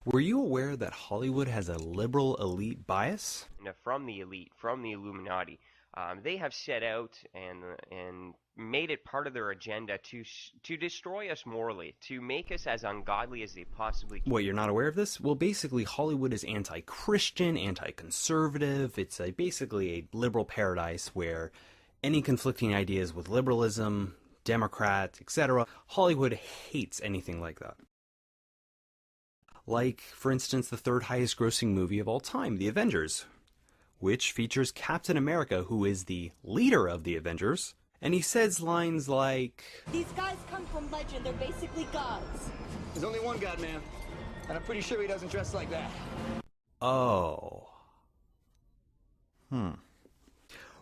Were you aware that Hollywood has a liberal elite bias? From the elite, from the Illuminati. They have set out and made it part of their agenda to destroy us morally, to make us as ungodly as they possibly can. What, you're not aware of this? Well, basically, Hollywood is anti-Christian, anti-conservative. It's basically a liberal paradise where any conflicting ideas with liberalism, Democrat, etc., Hollywood hates anything like that. Like, for instance, the third highest grossing movie of all time, The Avengers, which features Captain America, who is the leader of the Avengers, and he says lines like, "These guys come from legend, they're basically gods." There's only one god, man, and I'm pretty sure he doesn't dress like that. oh.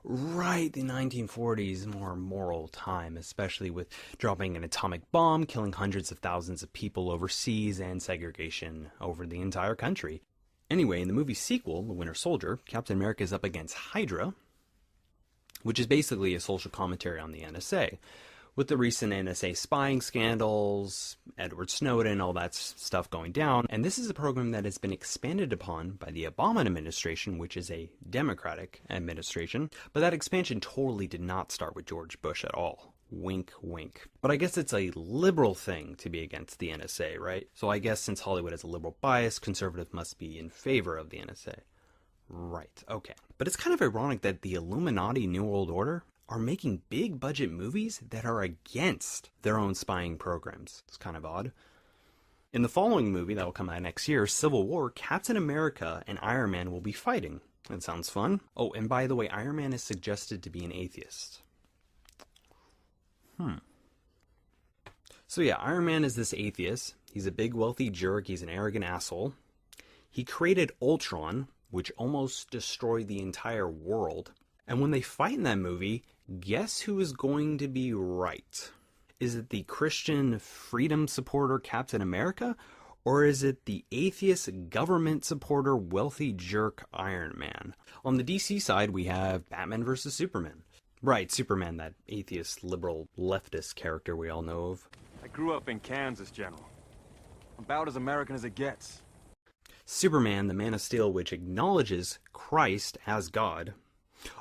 Right, the 1940s, more moral time, especially with dropping an atomic bomb, killing hundreds of thousands of people overseas, and segregation over the entire country. Anyway, in the movie's sequel, The Winter Soldier, Captain America is up against Hydra, which is basically a social commentary on the NSA. With the recent NSA spying scandals, Edward Snowden, all that stuff going down. And this is a program that has been expanded upon by the Obama administration, which is a Democratic administration. But that expansion totally did not start with George Bush at all. Wink, wink. But I guess it's a liberal thing to be against the NSA, right? So I guess since Hollywood has a liberal bias, conservative must be in favor of the NSA. Right, okay. But it's kind of ironic that the Illuminati New World Order are making big budget movies that are against their own spying programs. It's kind of odd. In the following movie that will come out next year, Civil War, Captain America and Iron Man will be fighting. That sounds fun. Oh, and by the way, Iron Man is suggested to be an atheist. So yeah, Iron Man is this atheist. He's a big wealthy jerk. He's an arrogant asshole. He created Ultron, which almost destroyed the entire world. And when they fight in that movie, guess who is going to be right? Is it the Christian freedom supporter Captain America? Or is it the atheist government supporter wealthy jerk Iron Man? On the DC side, we have Batman vs. Superman. Right, Superman, that atheist, liberal, leftist character we all know of. I grew up in Kansas, General. About as American as it gets. Superman, the Man of Steel, which acknowledges Christ as God.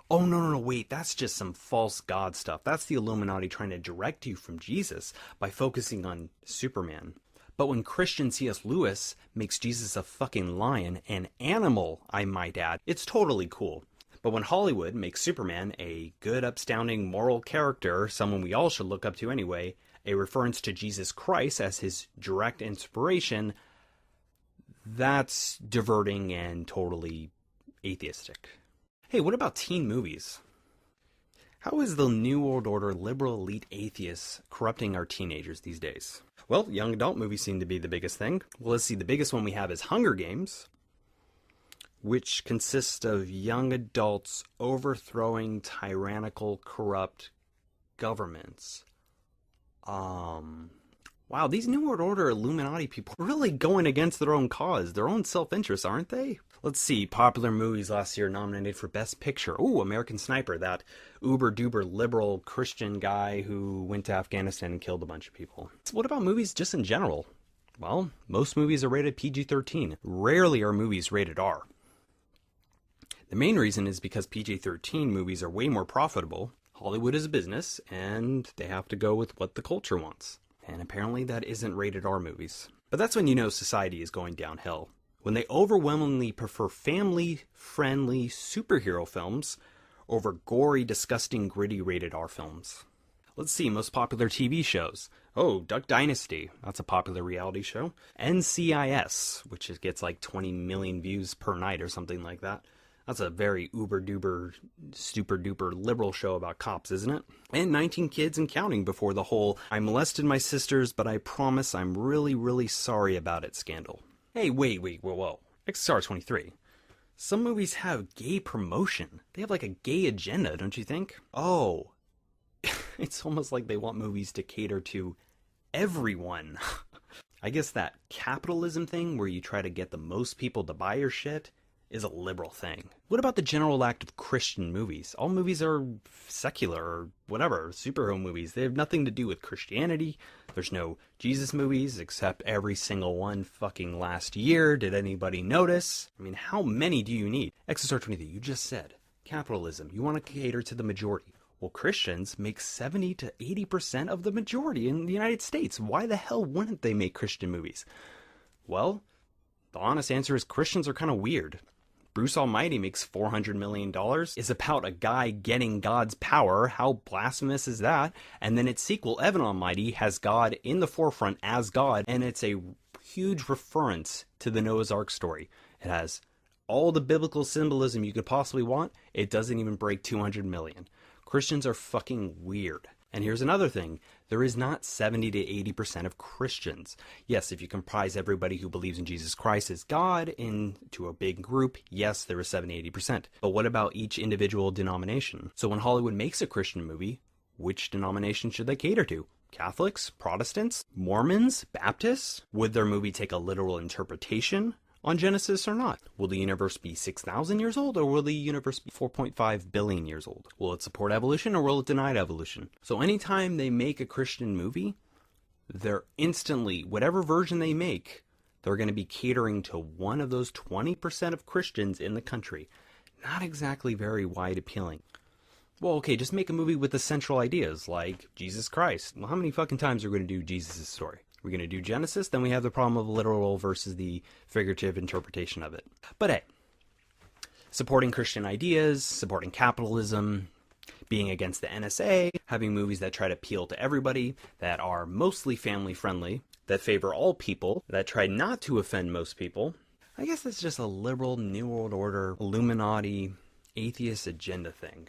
Oh, no, wait, that's just some false God stuff. That's the Illuminati trying to direct you from Jesus by focusing on Superman. But when Christian C.S. Lewis makes Jesus a fucking lion, an animal, I might add, it's totally cool. But when Hollywood makes Superman a good, upstanding, moral character, someone we all should look up to anyway, a reference to Jesus Christ as his direct inspiration, that's diverting and totally atheistic. Hey, what about teen movies? How is the New World Order liberal elite atheists corrupting our teenagers these days? Well, young adult movies seem to be the biggest thing. Well, let's see, the biggest one we have is Hunger Games, which consists of young adults overthrowing tyrannical, corrupt governments. Wow, these New World Order Illuminati people are really going against their own cause, their own self-interest, aren't they? Let's see, popular movies last year nominated for Best Picture. Ooh, American Sniper, that uber-duper liberal Christian guy who went to Afghanistan and killed a bunch of people. So what about movies just in general? Well, most movies are rated PG-13. Rarely are movies rated R. The main reason is because PG-13 movies are way more profitable. Hollywood is a business, and they have to go with what the culture wants. And apparently that isn't rated R movies. But that's when you know society is going downhill. When they overwhelmingly prefer family-friendly superhero films over gory, disgusting, gritty rated R films. Let's see, most popular TV shows. Oh, Duck Dynasty. That's a popular reality show. NCIS, which gets like 20 million views per night or something like that. That's a very uber-duper, super-duper liberal show about cops, isn't it? And 19 Kids and Counting before the whole "I molested my sisters, but I promise I'm really, really sorry about it" scandal. Hey, wait, whoa. XR23. Some movies have gay promotion. They have like a gay agenda, don't you think? Oh, it's almost like they want movies to cater to everyone. I guess that capitalism thing where you try to get the most people to buy your shit is a liberal thing. What about the general act of Christian movies? All movies are secular or whatever, superhero movies. They have nothing to do with Christianity. There's no Jesus movies, except every single one fucking last year. Did anybody notice? I mean, how many do you need? XSR 23, you just said capitalism. You want to cater to the majority. Well, Christians make 70 to 80% of the majority in the United States. Why the hell wouldn't they make Christian movies? Well, the honest answer is Christians are kind of weird. Bruce Almighty makes $400 million, is about a guy getting God's power. How blasphemous is that? And then its sequel, Evan Almighty, has God in the forefront as God, and it's a huge reference to the Noah's Ark story. It has all the biblical symbolism you could possibly want. It doesn't even break 200 million. Christians are fucking weird. And here's another thing. There is not 70 to 80% of Christians. Yes, if you comprise everybody who believes in Jesus Christ as God into a big group, yes, there is 70, 80%. But what about each individual denomination? So when Hollywood makes a Christian movie, which denomination should they cater to? Catholics? Protestants? Mormons? Baptists? Would their movie take a literal interpretation on Genesis or not? Will the universe be 6,000 years old, or will the universe be 4.5 billion years old? Will it support evolution, or will it deny evolution? So anytime they make a Christian movie, they're instantly, whatever version they make, they're going to be catering to one of those 20% of Christians in the country. Not exactly very wide appealing. Well, okay, just make a movie with the central ideas, like Jesus Christ. Well, how many fucking times are we going to do Jesus' story? We're going to do Genesis, then we have the problem of literal versus the figurative interpretation of it. But hey, supporting Christian ideas, supporting capitalism, being against the NSA, having movies that try to appeal to everybody, that are mostly family-friendly, that favor all people, that try not to offend most people, I guess that's just a liberal, New World Order, Illuminati, atheist agenda thing.